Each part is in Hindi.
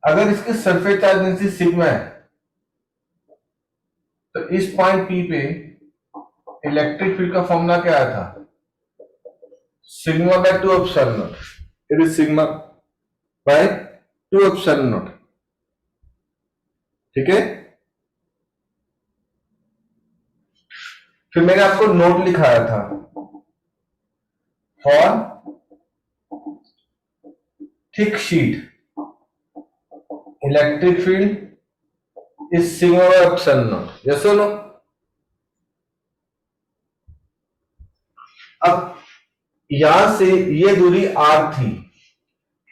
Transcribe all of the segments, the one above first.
अगर इसकी सरफेस चार्ज डेंसिटी सिग्मा है तो इस पॉइंट पी पे इलेक्ट्रिक फील्ड का फॉर्मूला क्या आया था, sigma by 2 epsilon naught. It is sigma by 2 epsilon not. ठीक है, फिर मैंने आपको नोट लिखाया था, for thick sheet electric field is sigma by epsilon naught. Yes और नो? अब यहां से ये दूरी r थी।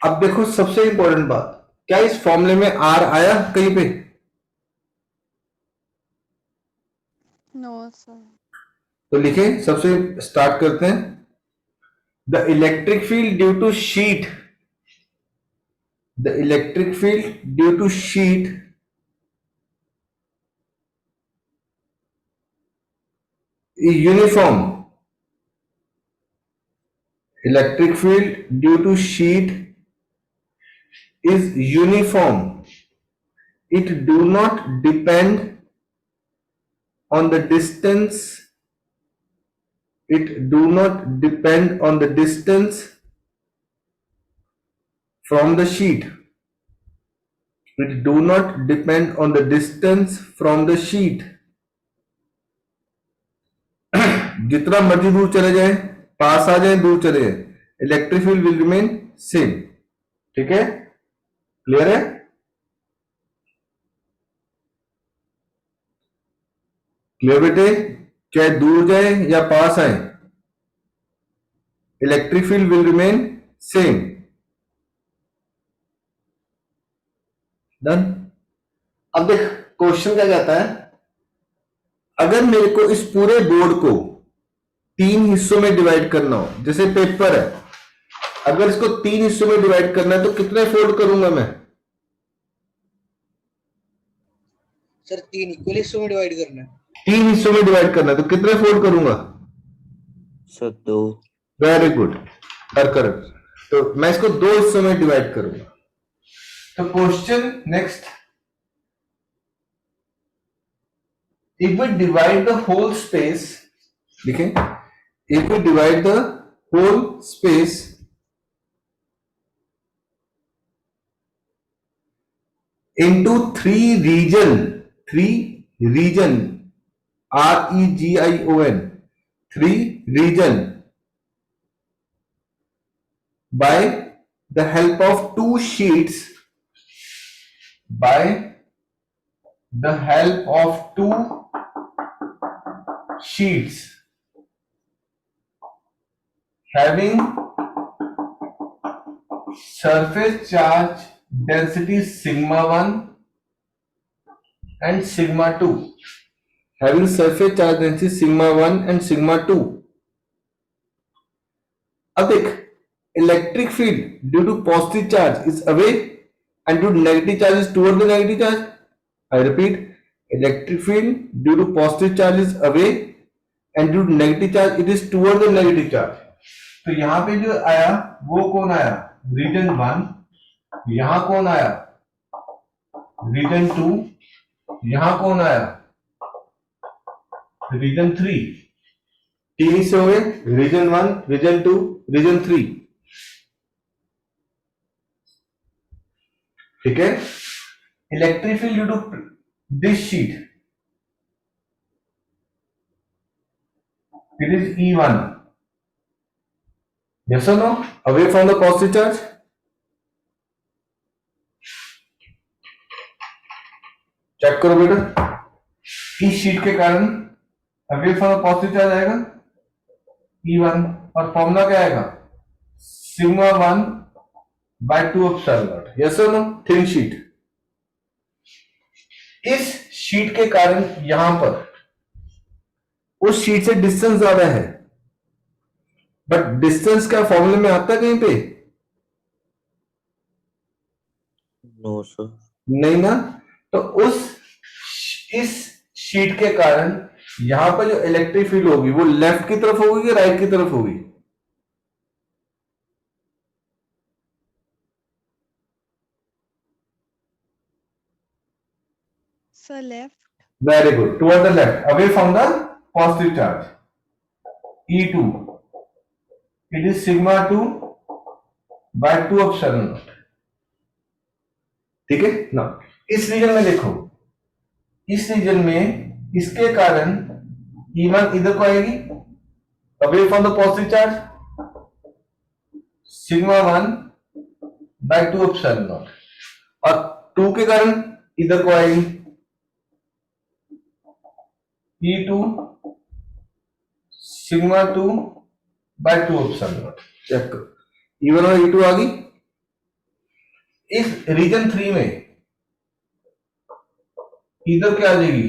अब देखो सबसे इंपॉर्टेंट बात, क्या इस फॉर्मूले में r आया कहीं पे? No sir. तो लिखे, सबसे स्टार्ट करते हैं। The electric field due to sheet, the electric field due to sheet is uniform. Electric field due to sheet is uniform. It do not depend on the distance. It do not depend on the distance from the sheet. It do not depend on the distance from the sheet. जितना मर्जी दूर चले जाए, पास आ जाए, दूर चले जाए, electric field will remain same. ठीक है, क्लियर है? क्लियर बेटे? चाहे दूर जाए या पास आए, electric field will remain same. Done. अब देख क्वेश्चन क्या कहता है, अगर मेरे को इस पूरे बोर्ड को 3 हिस्सों में डिवाइड करना हो, जैसे पेपर है, अगर इसको 3 हिस्सों में डिवाइड करना है तो कितने फोल्ड करूंगा मैं? सर 3 इक्वल हिस्सों में डिवाइड करना है। 3 हिस्सों में डिवाइड करना है तो कितने फोल्ड करूंगा? सर 2। Very good, correct. तो मैं इसको 2 हिस्सों में डिवाइड करूंगा। तो question next, if we divide the whole space, लिखें, if we divide the whole space into 3 region, REGION, 3 region, by the help of 2 sheets, by the help of 2 sheets having surface charge density sigma 1 and sigma 2, having surface charge density sigma 1 and sigma 2. अब देख, electric field due to positive charge is away and due to negative charge is toward the negative charge. I repeat, electric field due to positive charge is away and due to negative charge it is toward the negative charge. तो यहां पे जो आया वो कौन आया? रीजन 1। यहां कौन आया? रीजन 2। यहां कौन आया? रीजन 3। 3 से हो गए, रीजन 1, रीजन 2, रीजन 3। ठीक है, electric field due to this sheet it is E1। Yes और no? Away from the positive charge. Check करो बेटा, इस शीट के कारण away from the positive charge आएगा E1 और फॉर्मूला क्या आएगा? Sigma 1 by 2 epsilon naught. Yes और नो? Thin sheet. इस शीट के कारण यहां पर उस शीट से डिस्टेंस ज्यादा है, बट डिस्टेंस क्या फॉर्मूले में आता है कहीं पे? No sir. नहीं ना। तो इस शीट के कारण यहां पर जो इलेक्ट्रिक फील्ड होगी वो लेफ्ट की तरफ होगी या राइट की तरफ होगी? Sir, left. Very good. Toward the left, away from the positive charge. E2. It is sigma 2 by 2 epsilon naught. ठीक है ना। इस रीजन में देखो, इस रीजन में इसके कारण E1 इधर को आएगी, away from the positive charge, sigma 1 by 2 epsilon naught, और 2 के कारण इधर को आएगी E2 sigma 2 by 2 epsilon naught. Check करो, E1 और E2 आ गई। इस रीजन 3 में इधर क्या आ जाएगी,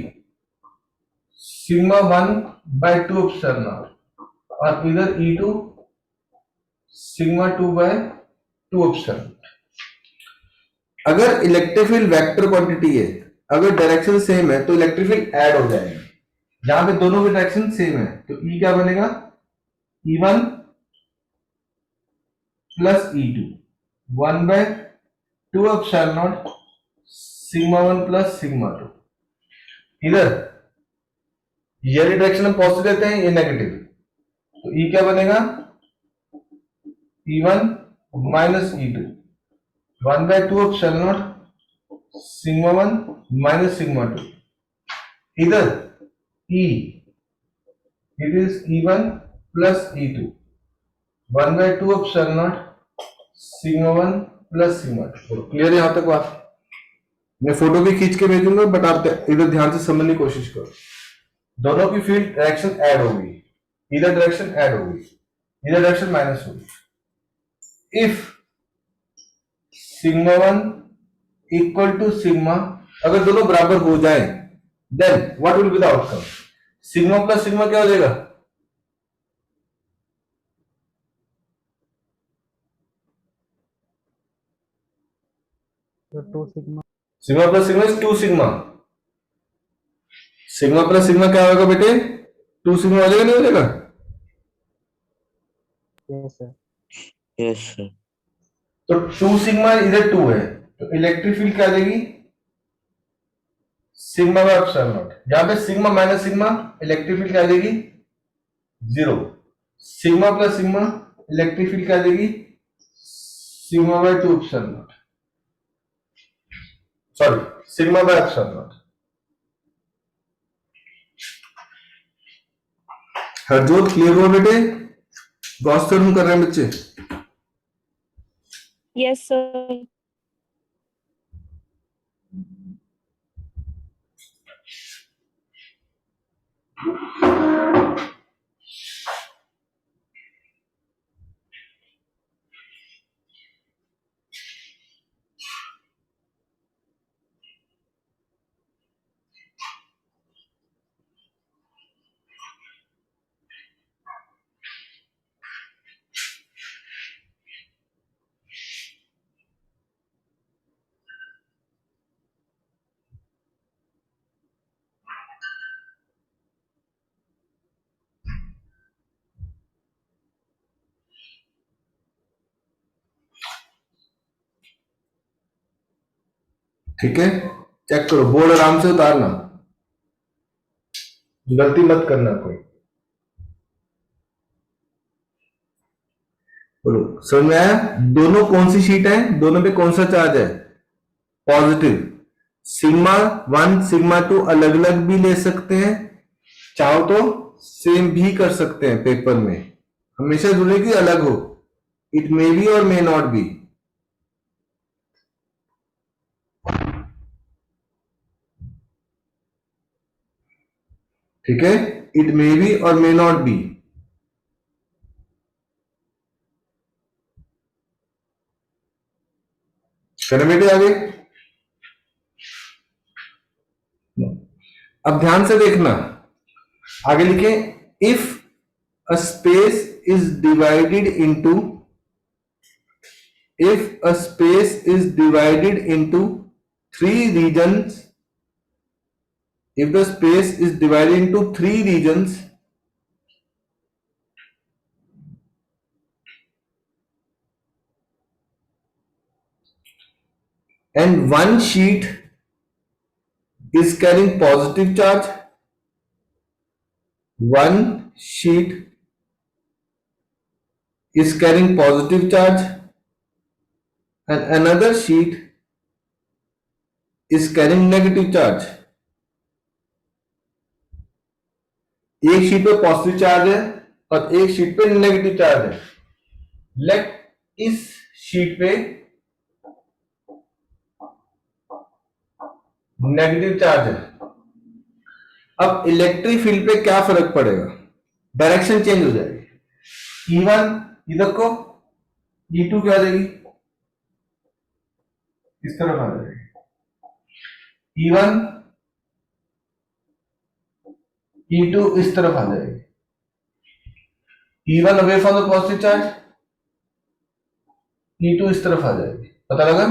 सिग्मा 1 बाय 2 एप्सिलॉन नॉट, और इधर E2 सिग्मा 2 बाय 2 एप्सिलॉन। अगर इलेक्ट्रिक फील्ड वेक्टर क्वांटिटी है, अगर डायरेक्शन सेम है तो इलेक्ट्रिक फील्ड ऐड हो जाएगा। जहां पे दोनों की डायरेक्शन सेम है तो E क्या बनेगा, E1 plus E2 1 by 2 epsilon naught sigma 1 plus sigma 2। इधर ये डायरेक्शन हम पॉजिटिव लेते हैं, ये नेगेटिव, तो E क्या बनेगा, E1 minus E2 1 by 2 epsilon naught sigma 1 minus sigma 2। इधर E it is E1 plus E2 1 by 2 epsilon naught sigma 1 plus sigma 2। Clear है यहां तक बात? मैं फोटो भी खींच के भेजूंगा, बट आप इधर ध्यान से समझने की कोशिश करो। दोनों की फील्ड डायरेक्शन ऐड हो गई, इधर डायरेक्शन ऐड हो गई, इधर डायरेक्शन माइनस हो गई। If sigma 1 equal to sigma, अगर दोनों बराबर हो जाए, then what will be the outcome, sigma plus sigma क्या हो जाएगा, तो 2 sigma. Sigma plus sigma is 2 sigma. Sigma plus sigma क्या होगा बेटे, 2 सिग्मा हो जाएगा, नहीं हो जाएगा? Yes sir. Yes, sir. तो 2 सिग्मा इधर 2 है, तो इलेक्ट्रिक फील्ड क्या आ जाएगी, सिग्मा बाय एप्सिलॉन नॉट। यहां पे sigma minus sigma, electric field क्या आ जाएगी, 0। Sigma plus sigma, electric field क्या आ जाएगी, sigma by 2 epsilon not, sorry sigma by epsilon not. Harjot clear हुआ बेटे? गॉस थ्योरम कर रहे हैं बच्चे? Yes, sir. ठीक है, चेक करो, बोर्ड आराम से उतारना, गलती मत करना कोई। बोलो समझ में आया? दोनों कौन सी शीट है, दोनों पे कौन सा चार्ज है, पॉजिटिव। सिग्मा 1 सिग्मा 2 अलग अलग भी ले सकते हैं, चाहो तो सेम भी कर सकते हैं पेपर में, हमेशा जरूरी कि अलग हो, इट मे बी और मे नॉट बी। ठीक है, इट मे बी और मे नॉट बी। करें बेटे आगे? अब ध्यान से देखना, आगे लिखे, if a space is divided into, if a space is divided into 3 regions, if the space is divided into 3 regions, and one sheet is carrying positive charge. One sheet is carrying positive charge and another sheet is carrying negative charge. एक शीट पे पॉजिटिव चार्ज है और एक शीट पे नेगेटिव चार्ज है. लेट इस शीट पे नेगेटिव चार्ज है. अब इलेक्ट्रिक फील्ड पे क्या फर्क पड़ेगा? डायरेक्शन चेंज हो जाएगी. E1 इधर को, E2 क्या आ जाएगी? इस तरफ आ जाएगी. E1 E2 इस तरफ आ जाएगी. E1 away from the positive charge, E2 इस तरफ आ जाएगी. पता लगा?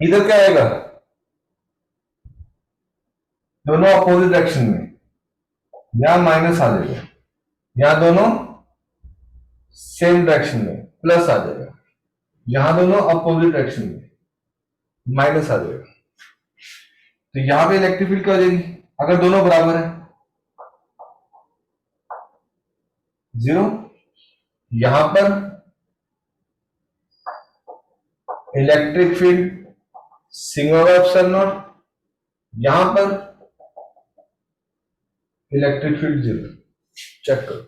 इधर क्या आएगा? दोनों अपोजिट डायरेक्शन में. यहां माइनस आ जाएगा, यहां दोनों सेम डायरेक्शन में प्लस आ जाएगा. यहां दोनों अपोजिट डायरेक्शन में माइनस आ जाएगा. तो यहां पे इलेक्ट्रिक फील्ड क्या हो जाएगी अगर दोनों बराबर है? 0. यहां पर electric field sigma by epsilon not, यहां पर इलेक्ट्रिक फील्ड 0. चेक करो.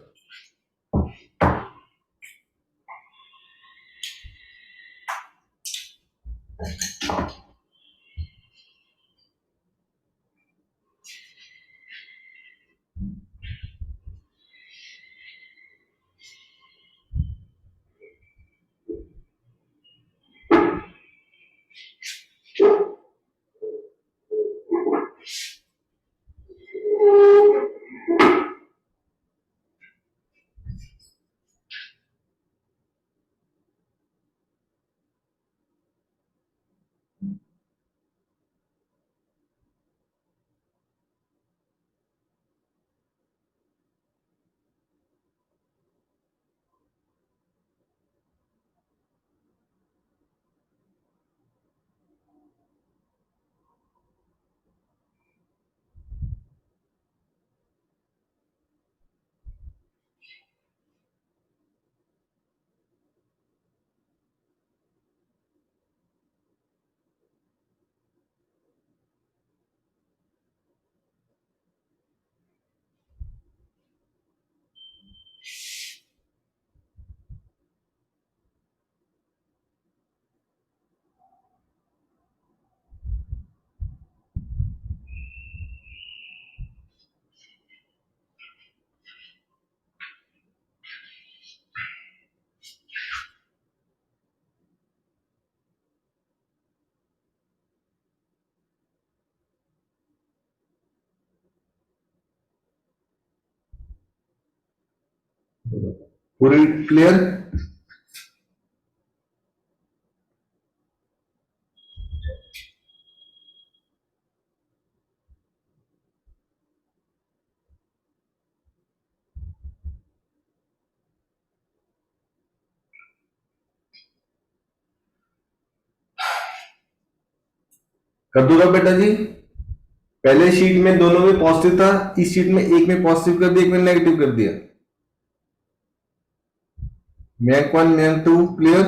पूरी क्लियर? कर दूंगा बेटा जी. पहले शीट में दोनों में पॉजिटिव था, इस शीट में एक में पॉजिटिव कर दिया, एक में नेगेटिव कर दिया. मैक 1 मैक 2 क्लियर?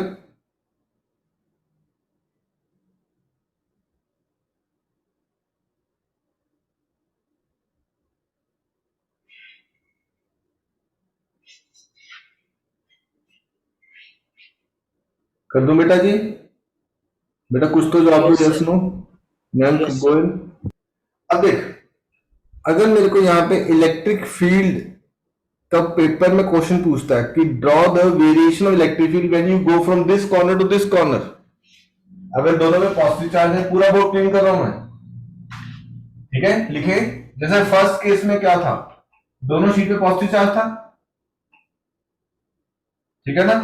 कर दूं बेटा जी? बेटा कुछ तो जवाब दो. Yes no ma'am going. अब देख, अगर मेरे को यहाँ पे इलेक्ट्रिक फील्ड का पेपर में क्वेश्चन पूछता है कि draw the variation of electric field when you go from this corner to this corner. अगर दोनों में पॉजिटिव चार्ज है, पूरा बोर्ड क्लीन कर रहा हूं मैं. ठीक है, लिखे. जैसे फर्स्ट केस में क्या था, दोनों शीट पे पॉजिटिव चार्ज था. ठीक है ना?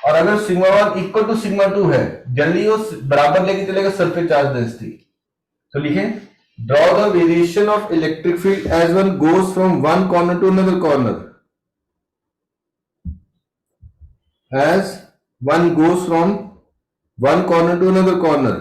और अगर सिग्मा 1 इक्वल टू सिग्मा 2 है, जनरली वो बराबर लेके चलेगा सरफेस चार्ज डेंसिटी. तो लिखें, draw the variation of electric field as one goes from one corner to another corner. As one goes from one corner to another corner.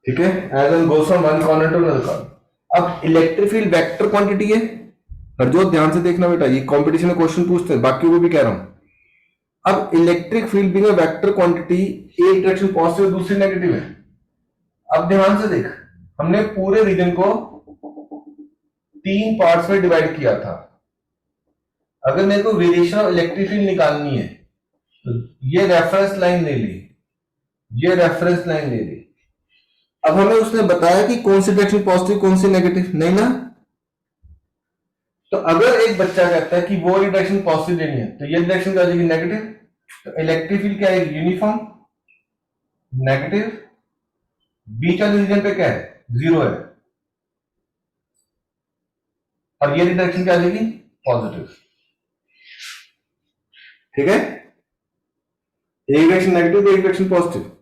ठीक है, as an goes from one corner to another corner. अब इलेक्ट्रिक फील्ड वेक्टर क्वांटिटी है। हरजोत ध्यान से देखना बेटा, ये कंपटीशन में क्वेश्चन पूछते हैं, बाकी को भी कह रहा हूं। अब electric field being a vector quantity, एक डायरेक्शन पॉजिटिव दूसरी नेगेटिव है। अब ध्यान से देख, हमने पूरे रीजन को 3 पार्ट्स में डिवाइड किया था। अगर मेरे को वेरिएशन ऑफ इलेक्ट्रिक फील्ड निकालनी है तो ये रेफरेंस लाइन ले ली, ये रेफरेंस लाइन ले ली। अब हमें उसने बताया कि कौन सी डायरेक्शन पॉजिटिव कौन सी नेगेटिव, नहीं ना। तो अगर एक बच्चा कहता है कि वो वाली डायरेक्शन पॉजिटिव लेनी है तो ये डायरेक्शन क्या आ जाएगी नेगेटिव, तो इलेक्ट्रिक फील्ड क्या है यूनिफॉर्म नेगेटिव, बीच वाले रीजन पे क्या है जीरो है, और ये डायरेक्शन क्या आ जाएगी पॉजिटिव। ठीक है, एक डायरेक्शन नेगेटिव तो एक डायरेक्शन पॉजिटिव।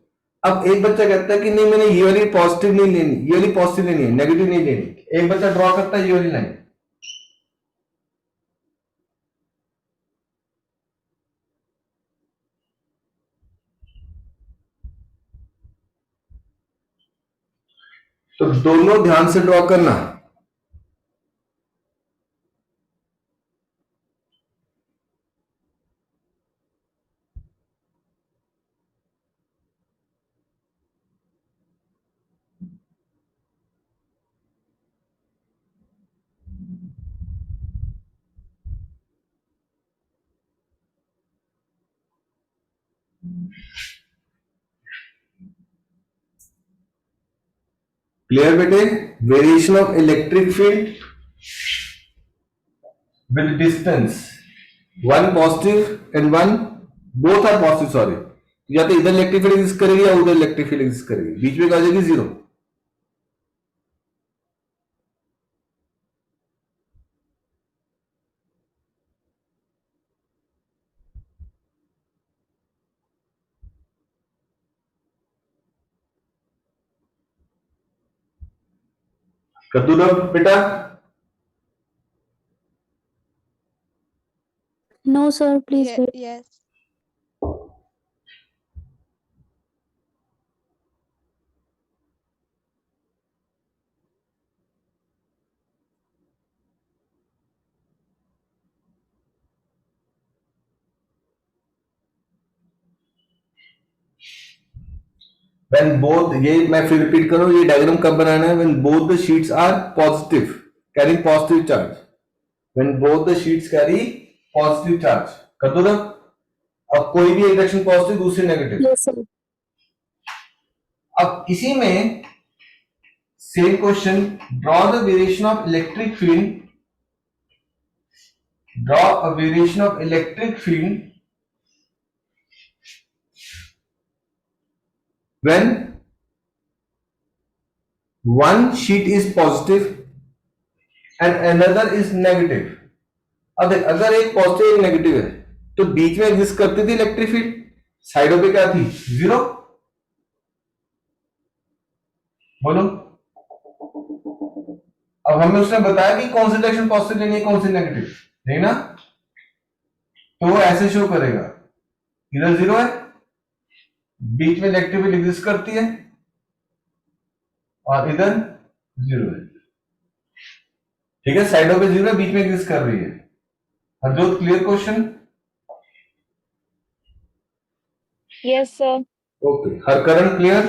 अब एक बच्चा कहता है कि नहीं मैंने ये वाली पॉजिटिव नहीं लेनी, ये वाली पॉजिटिव लेनी है, नेगेटिव नहीं लेनी। एक बच्चा ड्रॉ करता है ये वाली लाइन, तो दोनों ध्यान से ड्रॉ करना। क्लियर बेटे, variation of electric field with distance, one positive and one, both are positive, sorry, या तो इधर इलेक्ट्रिक फील्ड एग्जिस्ट करेगी या उधर इलेक्ट्रिक फील्ड एग्जिस्ट करेगी, बीच में क्या आ जाएगी जीरो। कर दो ना बेटा, No, sir, please wait. Yes. when both, ये मैं फिर रिपीट करूं, ये डायग्राम कब बनाना है, when both the sheets are positive carrying positive charge, when both the sheets carry positive charge। कर दो ना, अब कोई भी एक डायरेक्शन पॉजिटिव दूसरी नेगेटिव। Yes, sir. अब इसी में same question, draw the variation of electric field, draw a variation of electric field when one sheet is positive and another is negative। अब देख, अगर एक पॉजिटिव एक नेगेटिव है तो बीच में एग्जिस्ट करती थी इलेक्ट्रिक फील्ड, साइडों पे क्या थी जीरो। बोलो, अब हमें उसने बताया कि कौन सी डायरेक्शन पॉजिटिव लेनी है कौन सी नेगेटिव, नहीं ना। तो वो ऐसे शो करेगा, इधर जीरो है, बीच में इलेक्ट्रिक फील्ड एग्जिस्ट करती है, और इधर जीरो है। ठीक है, साइडों पे जीरो है, बीच में एग्जिस्ट कर रही है। Harjot clear question? Yes, sir. Okay, हर current clear?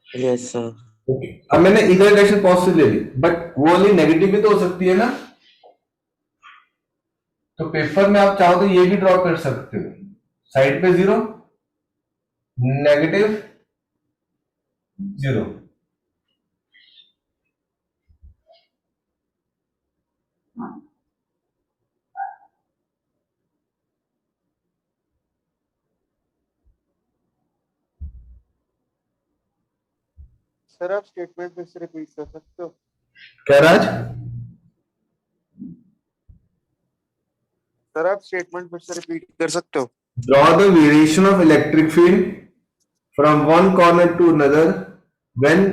Yes, sir. Okay, अब मैंने इधर डायरेक्शन पॉजिटिव ले ली, बट वो वाली नेगेटिव भी तो हो सकती है ना। तो पेपर में आप चाहो तो ये भी ड्रॉ कर सकते हो, साइड पे जीरो, नेगेटिव जीरो। सर आप स्टेटमेंट फिर से रिपीट कर सकते हो? क्या राज? सर आप स्टेटमेंट फिर से रिपीट कर सकते हो? Draw the variation of electric field from one corner to another when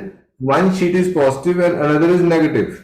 one sheet is positive and another is negative.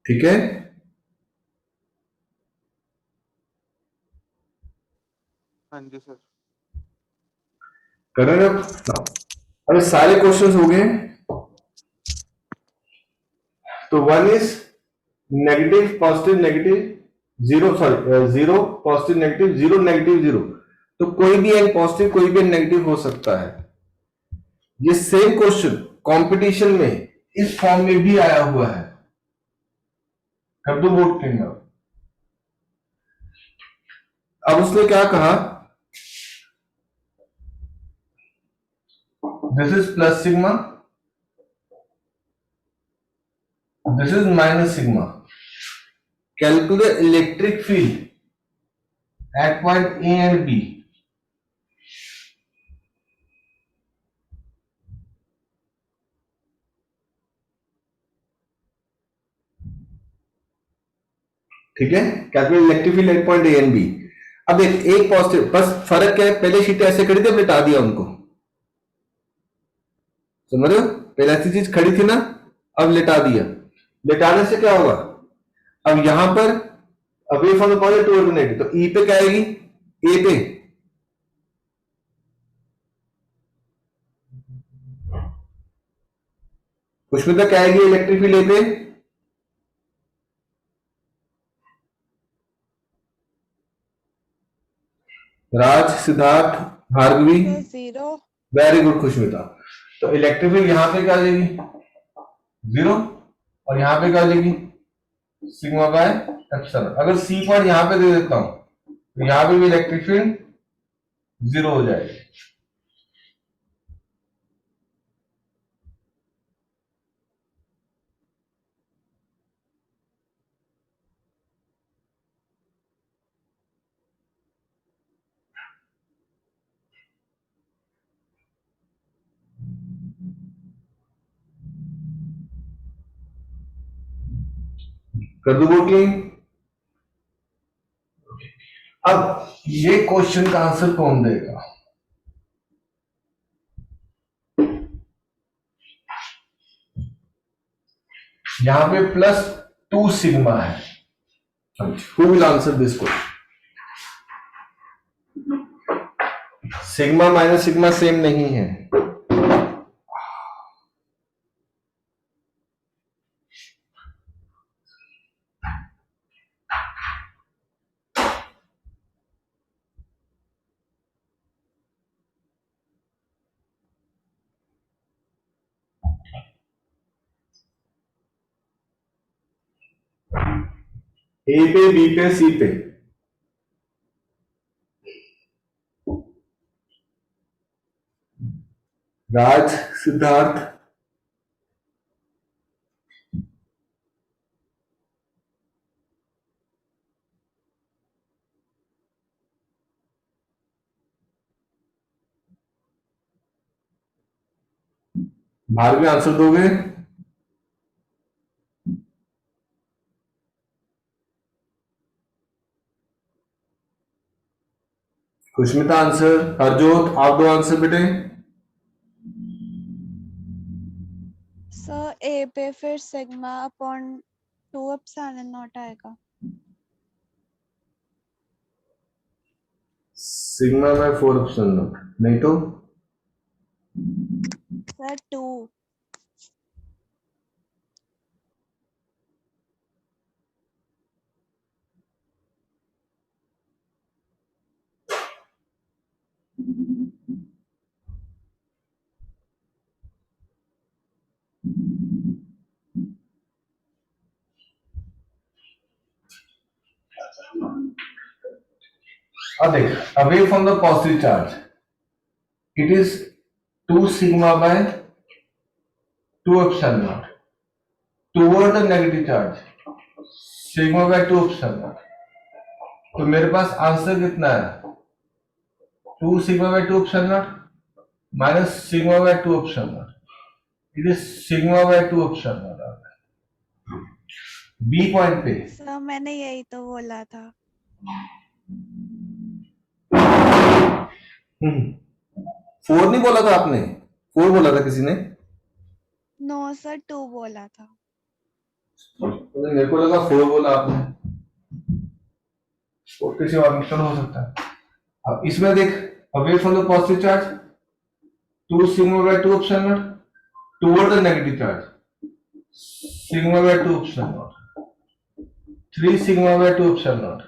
ठीक है, हाँ जी सर। कर रहे हो आप? अरे सारे क्वेश्चंस हो गए। तो one is negative positive negative, zero sorry zero positive negative, zero negative zero. तो कोई भी एन पॉजिटिव कोई भी एन नेगेटिव हो सकता है। ये सेम क्वेश्चन कंपटीशन में इस फॉर्म में भी आया हुआ है। कर दो वोट करेंगे। अब उसने क्या कहा, this is plus sigma, this is minus sigma. Calculate electric field at point A and B. ठीक है, calculate electric field at point A and B. अब एक पॉजिटिव, बस फर्क क्या है, पहले शीटें ऐसे खड़ी थी, अब लिटा दिया उनको। समझ रहे हो, पहले ऐसी चीज खड़ी थी ना, अब लिटा दिया। लिटाने से क्या होगा, अब यहां पर away from the positive toward the negative, तो ई पे क्या आएगी, ए पे। उसमें तो क्या आएगी, इलेक्ट्रिक फील्ड ए पे। Raj, Siddharth, Bhargavi, sir 0। Very good Khushmita. तो इलेक्ट्रिक फील्ड यहां पे क्या आ जाएगी, जीरो, और यहां पे क्या आ जाएगी, सिग्मा बाय एप्सिलॉन। अगर सी पॉइंट यहां पे दे देता हूं तो यहां पे भी इलेक्ट्रिक फील्ड जीरो हो जाएगी। कर दो वोटिंग। अब ये क्वेश्चन का आंसर कौन देगा, यहां पे प्लस 2 सिग्मा है। Who will answer this question? Sigma minus sigma same नहीं है। ए पे, बी पे, सी पे। राज, सिद्धार्थ, भार्गवी आंसर दोगे? खुशमिता आंसर, हरजोत आप दो आंसर बेटे। सर ए पे फिर सिग्मा अपॉन 2 एप्सिलॉन नॉट आएगा। सिग्मा बाय 4 एप्सिलॉन नॉट, नहीं तो सर 2। अब देख, away from the positive charge it is 2 sigma by 2 epsilon naught, toward the negative charge sigma by 2 epsilon naught. तो मेरे पास आंसर कितना है, 2 sigma by 2 epsilon naught minus sigma by 2 epsilon naught, it is sigma by 2 epsilon naught. B point पे सर मैंने यही तो बोला था। फोर नहीं बोला था आपने, 4 बोला था किसी ने। नो सर 2 बोला था। तो मेरे को लगा 4 बोला आपने, और किसी और मिश्रण हो सकता है। अब इसमें देख, away from the positive charge 2 sigma by 2 epsilon naught toward the negative charge sigma by 2 epsilon not 3 sigma by 2 epsilon not.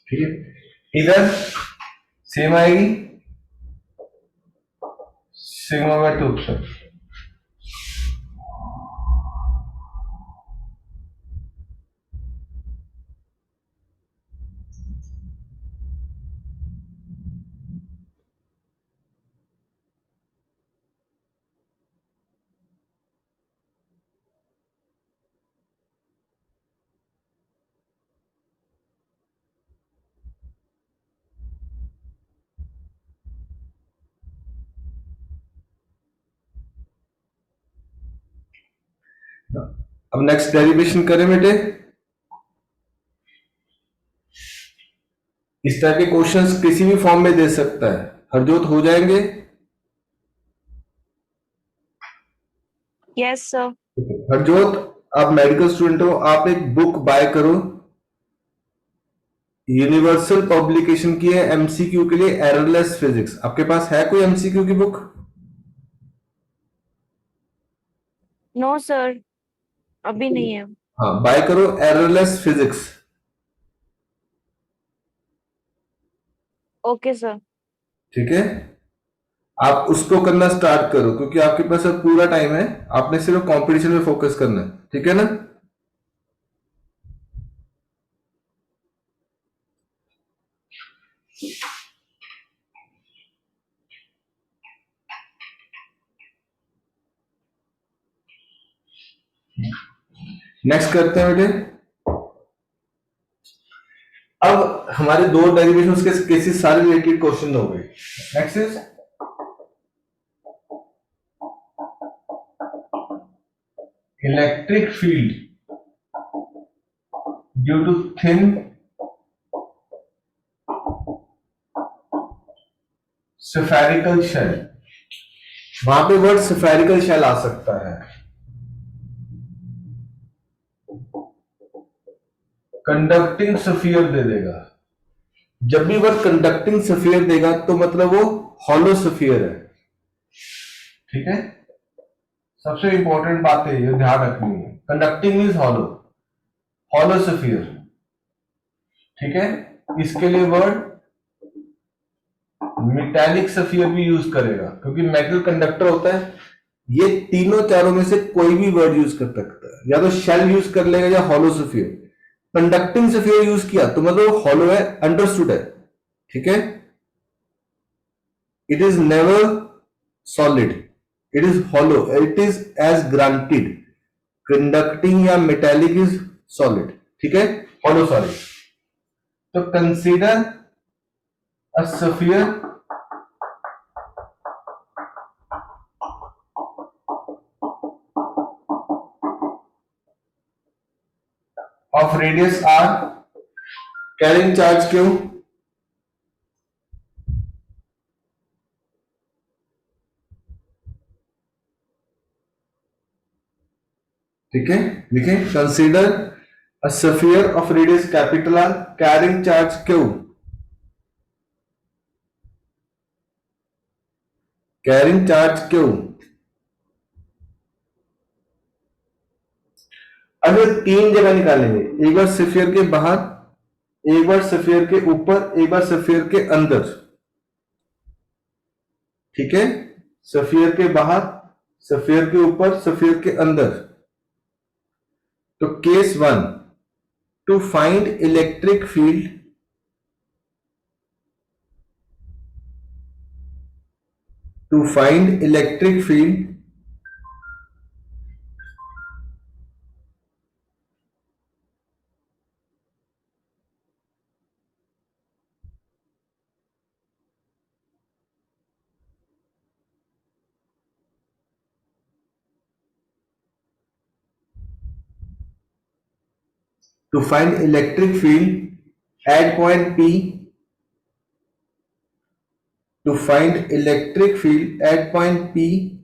ठीक है, इधर सेम आएगी सिग्मा बाय 2 एप्सिलॉन। अब नेक्स्ट डेरिवेशन करें बेटे। इस टाइप के क्वेश्चंस किसी भी फॉर्म में दे सकता है। हरजोत हो जाएंगे? Yes, sir. हरजोत, आप मेडिकल स्टूडेंट हो, आप एक बुक बाय करो, यूनिवर्सल पब्लिकेशन की है एमसीक्यू के लिए, एररलेस फिजिक्स। आपके पास है कोई एमसीक्यू की बुक? No, sir. अभी नहीं है। हाँ, बाय करो एररलेस फिजिक्स। Okay, sir. ठीक है, आप उसको करना स्टार्ट करो, क्योंकि आपके पास अब पूरा टाइम है, आपने सिर्फ कंपटीशन में फोकस करना है। ठीक है ना? नेक्स्ट करते हैं बेटे। अब हमारे दो डेरिवेशंस के केसेस सारे रिलेटेड क्वेश्चन हो गए। Next is electric field due to thin spherical shell. वहां पे वर्ड स्फेरिकल शेल आ सकता है। कंडक्टिंग स्फीयर दे देगा। जब भी वर्ड कंडक्टिंग स्फीयर देगा तो मतलब वो हॉलो स्फीयर है। ठीक है, सबसे इंपॉर्टेंट बात है ये ध्यान रखनी है। Conducting means hollow, hollow sphere. ठीक है, इसके लिए वर्ड मेटालिक स्फीयर भी यूज करेगा, क्योंकि मेटल कंडक्टर होता है। ये तीनों चारों में से कोई भी वर्ड यूज कर सकता है, या तो शेल यूज कर लेगा या hollow sphere. Conducting sphere use किया तो मतलब हॉलो है, अंडरस्टूड है। ठीक है, it is never solid, it is hollow, it is as granted. Conducting या मेटालिक इज सॉलिड। ठीक है, हॉलो सॉलिड। तो consider a sphere of radius r carrying charge q। ठीक है, लिखें consider a sphere of radius capital R carrying charge q। Carrying charge q। अब ये तीन जगह निकालेंगे, एक बार स्फीयर के बाहर, एक बार स्फीयर के ऊपर, एक बार स्फीयर के अंदर। ठीक है, स्फीयर के बाहर, स्फीयर के ऊपर, स्फीयर के अंदर। तो case 1, to find electric field, to find electric field To find electric field at point P. To find electric field at point P,